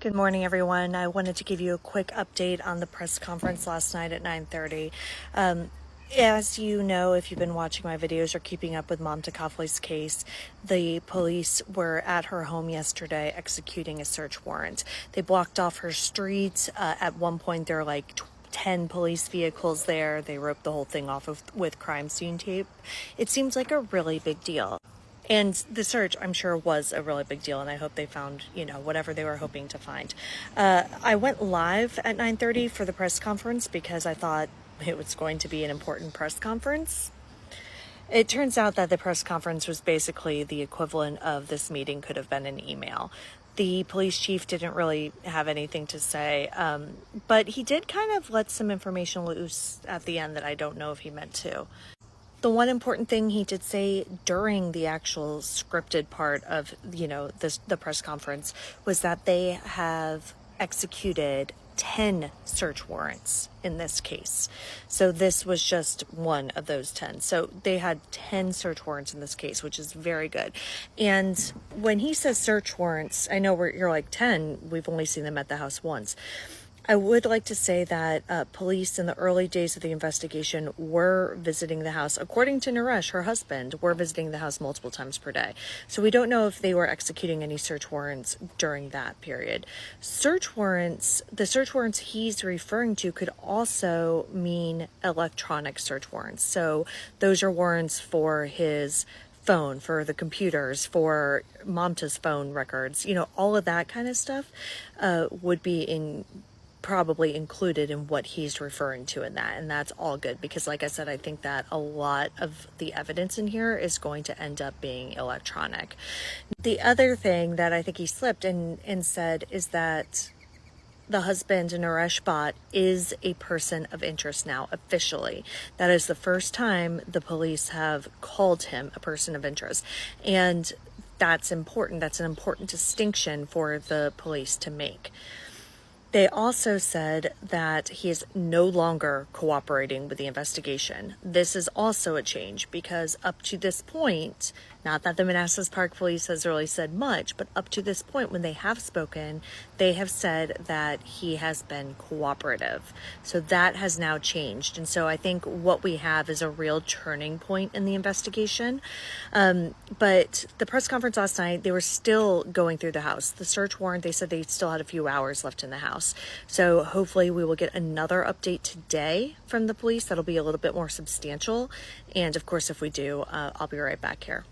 Good morning, everyone. I wanted to give you a quick update on the press conference last night at 9:30. As you know, if you've been watching my videos or keeping up with Mamta Kafle's case, the police were at her home yesterday executing a search warrant. They blocked off her street. At one point, there were like 10 police vehicles there. They roped the whole thing off with crime scene tape. It seems like a really big deal. And the search, I'm sure, was a really big deal, and I hope they found, whatever they were hoping to find. I went live at 9:30 for the press conference because I thought it was going to be an important press conference. It turns out that the press conference was basically the equivalent of this meeting could have been an email. The police chief didn't really have anything to say, but he did kind of let some information loose at the end that I don't know if he meant to. The one important thing he did say during the actual scripted part of, the press conference was that they have executed 10 search warrants in this case. So this was just one of those 10. So they had 10 search warrants in this case, which is very good. And when he says search warrants, I know you're like 10, we've only seen them at the house once. I would like to say that police in the early days of the investigation were visiting the house. According to Naresh, her husband, were visiting the house multiple times per day. So we don't know if they were executing any search warrants during that period. The search warrants he's referring to could also mean electronic search warrants. So those are warrants for his phone, for the computers, for Mamta's phone records, all of that kind of stuff would be probably included in what he's referring to in that. And that's all good because, like I said, I think that a lot of the evidence in here is going to end up being electronic. The other thing that I think he slipped and said is that the husband, Naresh Bhatt, is a person of interest now officially. That is the first time the police have called him a person of interest. And that's important. That's an important distinction for the police to make. They also said that he is no longer cooperating with the investigation. This is also a change because up to this point, not that the Manassas Park Police has really said much, but up to this point when they have spoken, they have said that he has been cooperative. So that has now changed. And so I think what we have is a real turning point in the investigation. But the press conference last night, they were still going through the house. The search warrant, they said they still had a few hours left in the house. So hopefully we will get another update today from the police that'll be a little bit more substantial. And of course, if we do, I'll be right back here.